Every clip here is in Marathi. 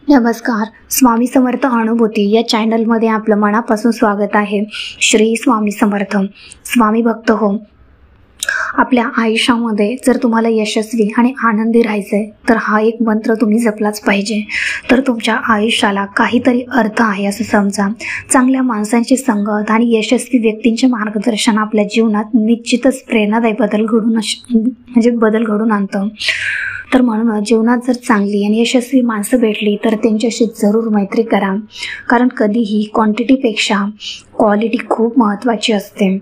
नमस्कार. स्वामी समर्थ अनुभूती या चॅनलमध्ये आपलं मनापासून स्वागत आहे. श्री स्वामी समर्थ. स्वामी भक्त हो, आपल्या आयुष्यामध्ये जर तुम्हाला यशस्वी आणि आनंदी राहायचे तर हा एक मंत्र तुम्ही जपलाच पाहिजे. तर तुमच्या आयुष्याला काहीतरी अर्थ आहे असं समजा. चांगल्या माणसांची संगत आणि यशस्वी व्यक्तींचे मार्गदर्शन आपल्या जीवनात निश्चितच प्रेरणादायी बदल घडून आणतं. तर म्हणून जीवनात जर चांगली आणि यशस्वी माणसं भेटली तर त्यांच्याशी जरूर मैत्री करा, कारण कधीही क्वांटिटीपेक्षा क्वालिटी खूप महत्त्वाची असते.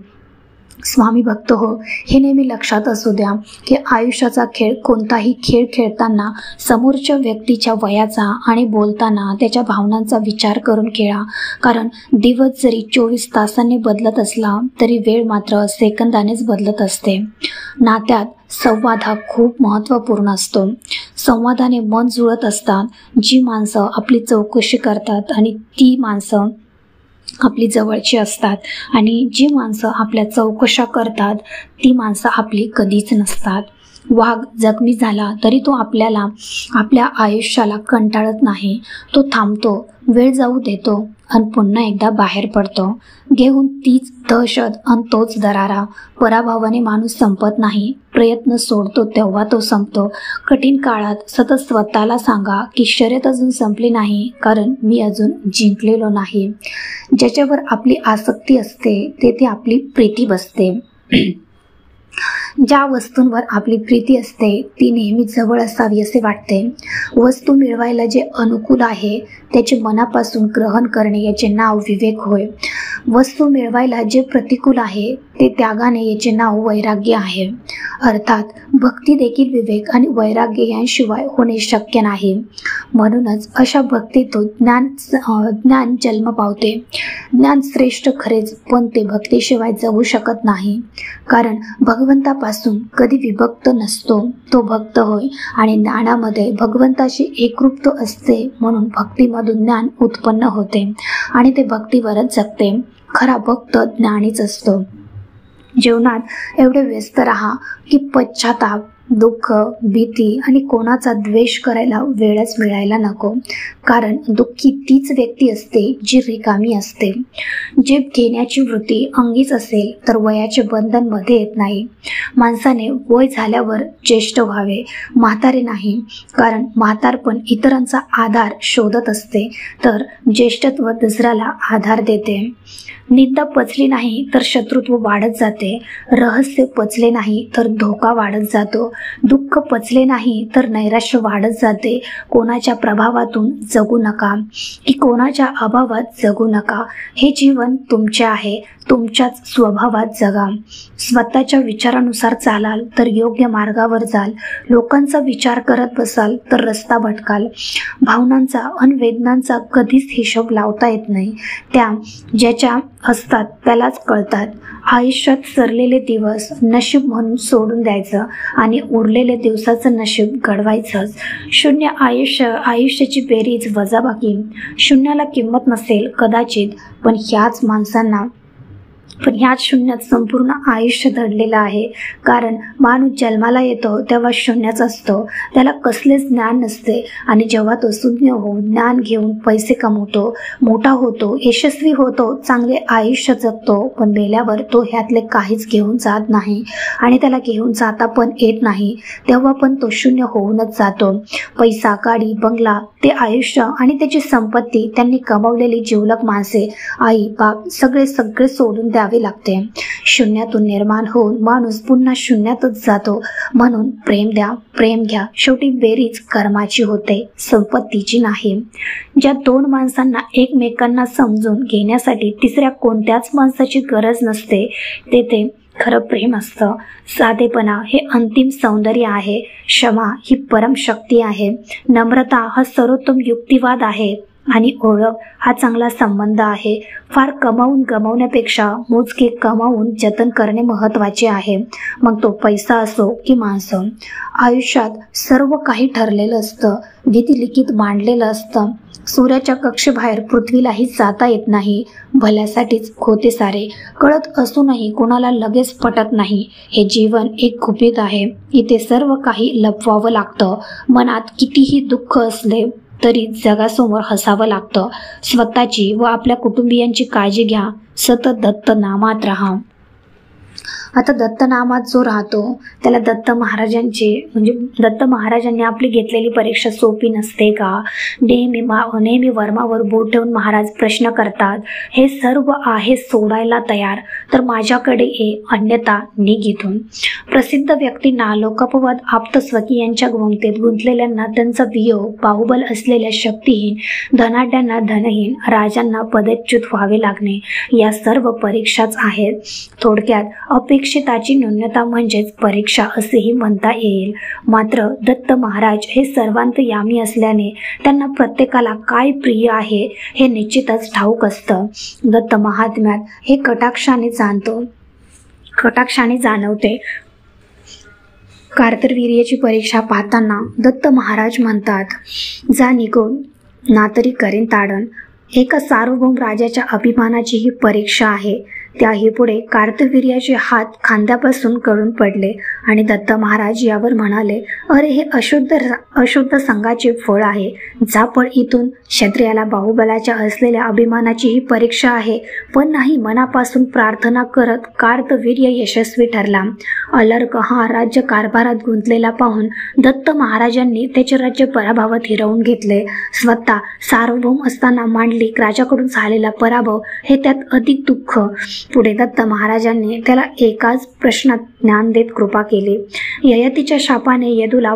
स्वामी भक्त हो, हे नेहमी लक्षात असू द्या की आयुष्याचा खेळ कोणताही खेळ खेळताना समोरच्या व्यक्तीच्या वयाचा आणि बोलताना त्याच्या भावनांचा विचार करून खेळा. कारण दिवस जरी 24 तासांनी बदलत असला तरी वेळ मात्र सेकंदानेच बदलत असते. नात्यात संवाद हा खूप महत्त्वपूर्ण असतो. संवादाने मन जुळत असतात. जी माणसं आपली चौकशी करतात आणि ती माणसं आपली जवळची असतात, आणि जी माणसं आपल्या चौकशा करतात ती माणसं आपली कधीच नसतात. वाघ जखमी झाला तरी तो आपल्या आयुष्याला कंटाळत नाही. तो थांबतो, वेळ जाऊ देतो आणि पुन्हा एकदा बाहेर पडतो, घेऊन तीच दहशत आणि तोच दरारा. पराभवाने माणूस संपत नाही. प्रयत्न सोडतो तेव्हा तो संपतो. कठीण काळात सतत स्वतःला सांगा की शर्यत अजून संपली नाही, कारण मी अजून जिंकलेलो नाही. ज्याच्यावर आपली आसक्ती असते तेथे आपली प्रीती बसते. ज्या वस्तूंवर आपली प्रीती असते ती नेहमी जवळ असावी असे वाटते. वस्तू मिळवायला जे अनुकूल आहे त्याचे मनापासून ग्रहण करणे याचे नाव विवेक होय. वस्तू मिळवायला जे प्रतिकूल आहे ते त्यागाने याचे नाव वैराग्य आहे. अर्थात भक्ती देखील विवेक आणि वैराग्य यांशिवाय होणे शक्य नाही. म्हणूनच अशा भक्तीतून ज्ञान जन्म पावते. ज्ञान श्रेष्ठ खरेच, पण ते भक्तीशिवाय जगू शकत नाही. कारण भगवंतापासून कधी विभक्त नसतो, तो भक्त होय. आणि ज्ञानामध्ये भगवंताशी एकरूप असते, म्हणून भक्तीमधून ज्ञान उत्पन्न होते आणि ते भक्तीवरच जगते. खरा भक्त ज्ञानीच असतो. जीवनात एवढे व्यस्त राहा की पश्चाताप, दुःख, भीती आणि कोणाचा द्वेष करायला वेळच मिळायला नको. कारण दुःखी तीच व्यक्ती असते जी रिकामी असते. जीभ घेण्याची वृत्ती अंगीच असेल तर वयाचे बंधन मध्ये येत नाही. माणसाने वय झाल्यावर ज्येष्ठ व्हावे, म्हातारे नाही. कारण म्हातारपण इतरांचा आधार शोधत असते, तर ज्येष्ठत्व दुसऱ्याला आधार देते. निंदा पचली नाही तर शत्रुत्व वाढत जाते. रहस्य पचले नाही तर धोका वाढत जातो. दुःख पचले नाही तर नैराश्य वाढत जाते. कोणाच्या प्रभावातून जगू नका की कोणाच्या अभावात जगू नका. हे जीवन तुमचे आहे, तुमच्याच स्वभावात जगा. स्वतःच्या विचारानुसार चालाल तर योग्य मार्गावर जाल. लोकांचा विचार करत बसाल तर रस्ता भटकाल. भावनांचा आणि वेदनांचा कधीच हिशोब लावता येत नाही. त्या ज्याच्या असतात त्यालाच कळतात. आयुष्यात सरलेले दिवस नशीब म्हणून सोडून द्यायचं आणि उरलेले दिवसाचं नशीब घडवायचंच. शून्य आयुष्याची बेरीज वजाबाकी. शून्याला किंमत नसेल कदाचित, पण ह्याच शून्यात संपूर्ण आयुष्य दडलेलं आहे. कारण माणूस जन्माला येतो तेव्हा शून्यच असतो. त्याला कसलेच ज्ञान नसते, आणि जेव्हा तो शून्य होऊन ज्ञान घेऊन पैसे कमवतो, मोठा होतो, यशस्वी होतो, चांगले आयुष्य जगतो, पण मेल्यावर तो ह्यातले काहीच घेऊन जात नाही आणि त्याला घेऊन जाता पण येत नाही. तेव्हा पण तो शून्य होऊनच जातो. पैसा, गाडी, बंगला, ते आयुष्य आणि त्याची संपत्ती, त्यांनी कमवलेली जिवलग माणसे, आई बाप, सगळे सोडून द्यावे लागते. शून्यातून निर्माण होऊन माणूस पुन्हा शून्यातच जातो. म्हणून प्रेम द्या, प्रेम घ्या. शेवटी बेरीज कर्माची होते, संपत्तीची नाही. ज्या दोन माणसांना एकमेकांना समजून घेण्यासाठी तिसऱ्या कोणत्याच माणसाची गरज नसते, तेथे खरं प्रेम असतं. साधेपणा हे अंतिम सौंदर्य आहे. क्षमा ही परम शक्ती आहे. नम्रता हा सर्वोत्तम युक्तिवाद आहे. आणि ओळख हा चांगला संबंध आहे. फार कमावून गमावण्यापेक्षा मोजके कमावून जतन करणे महत्त्वाचे आहे, मग तो पैसा असो की माणसं. आयुष्यात सर्व काही ठरलेलं असतं, विधिलिखित मांडलेलं असतं. सूर्याच्या कक्षेबाहेर पृथ्वीलाही जाता येत नाही. भल्यासाठीच होते सारे. कळत असूनही कोणाला लगेच पटत नाही. हे जीवन एक गुपित आहे. इथे सर्व काही लपवावं लागतं. मनात कितीही दुःख असले तरी जगासमोर हसावं लागतं. स्वतःची व आपल्या कुटुंबियांची काळजी घ्या. सतत दत्त नामात राहा. आता दत्त नामात जो राहतो त्याला दत्त महाराजांनी आपली घेतलेली परीक्षा सोपी नसते का? नेहमी वर्मावर बोट ठेवून महाराज प्रश्न करतात, हे सर्व आहे सोडायला तयार तर माझ्याकडे ये, अन्यथा निघ इथून. प्रसिद्ध व्यक्तींना, लोकपवाद, आप्तस्वकीयांच्या गुंतेत गुंतलेल्यांना त्यांचा वियोग, बाहुबल असलेल्या शक्तिहीन, धनाढ्यांना धनहीन, राजांना पदच्युत व्हावे लागणे या सर्व परीक्षाच आहेत. थोडक्यात अपेक्षिताची न्यूनता म्हणजेच परीक्षा असेही म्हणता येईल. मात्र दत्त महाराज हे सर्वांतयामी असल्याने त्यांना प्रत्येकाला काय प्रिय आहे हे निश्चितच ठाऊक असतं. दत्त महात्म्यात हे कटाक्षाने जाणवते. कार्तवीर्याची परीक्षा पाहताना दत्त महाराज म्हणतात, जा निघून ना तरी करेन ताडण. एका सार्वभौम राजाच्या अभिमानाची ही परीक्षा आहे. त्याही पुढे कार्तवीर्याचे हात खांद्यापासून कळून पडले आणि दत्त महाराज यावर म्हणाले, अरे हे अशुद्ध संघाचे फळ आहे. जा पळ इथून. क्षत्रियाला बाहुबलाच्या असलेल्या अभिमानाची ही परीक्षा आहे. पण नाही, मनापासून प्रार्थना करत कार्तवीर्य यशस्वी ठरला. अलर्क हा राज्य कारभारात गुंतलेला पाहून दत्त महाराजांनी त्याचे राज्य पराभवात हिरावून घेतले. स्वतः सार्वभौम असताना मांडलिक राजाकडून झालेला पराभव हे त्यात अधिक दुःख. पुढे दत्त महाराजांनी त्याला एकाच प्रश्नात ज्ञान देत कृपा केली. ययातीच्या शापाने यदूला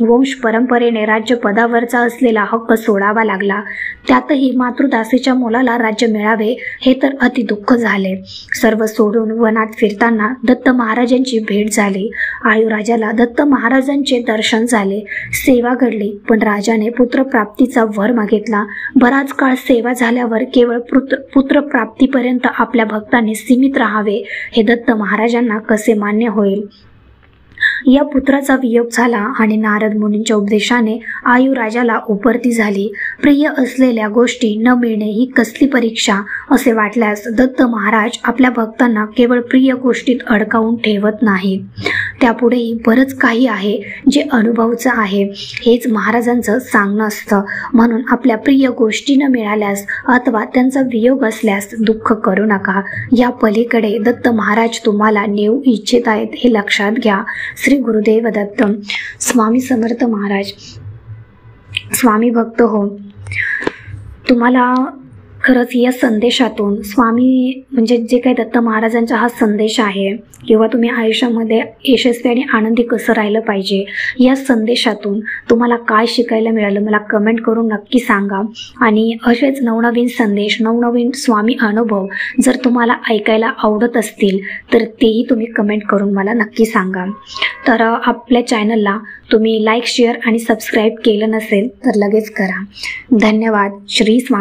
वंश परंपरेने राज्य पदावरचा असलेला हक्क सोडावा लागला. त्यातही मातृदासीच्या मुलाला राज्य मिळावे हे तर अति दुःख झाले. सर्व सोडून वनात फिरताना दत्त महाराजांची भेट झाली. आयुराजाला दत्त महाराजांचे दर्शन झाले. सेवा घडली, पण राजाने पुत्रप्राप्तीचा वर मागितला. बराच काळ सेवा झाल्यावर केवळ पुत्रप्राप्तीपर्यंत आपल्या भक्तांनी सीमित राहावे हे दत्त महाराजांना कसे मान्य होईल? या पुत्राचा वियोग झाला आणि नारद मुनींच्या उपदेशाने आयुराजाला उपरती झाली. प्रिय असलेल्या गोष्टी न मिळणे ही कसली परीक्षा असे वाटल्यास दत्त महाराज आपल्या भक्तांना केवळ प्रिय गोष्टीत अडकावून ठेवत नाहीत. त्यापुढेही बरंच काही आहे जे अनुभवचं आहे. हेच महाराजांचं सांगणं असतं. म्हणून आपल्या प्रिय गोष्टी न मिळाल्यास अथवा त्यांचा वियोग असल्यास दुःख करू नका. या पलीकडे दत्त महाराज तुम्हाला नेऊ इच्छित आहेत हे लक्षात घ्या. श्री गुरुदेव दत्त. स्वामी समर्थ महाराज. स्वामी भक्त हो, तुम्हाला खरंच या संदेशातून स्वामी म्हणजे जे काही दत्त महाराजांचा हा संदेश आहे किंवा तुम्ही आयुष्यामध्ये यशस्वी आणि आनंदी कसं राहिलं पाहिजे या संदेशातून तुम्हाला काय शिकायला मिळालं मला कमेंट करून नक्की सांगा. आणि असेच नवनवीन संदेश, नवनवीन स्वामी अनुभव जर तुम्हाला ऐकायला आवडत असतील तर तेही तुम्ही कमेंट करून मला नक्की सांगा. तर आपल्या चॅनलला तुम्ही लाईक, शेअर आणि सबस्क्राईब केलं नसेल तर लगेच करा. धन्यवाद. श्री स्वामी.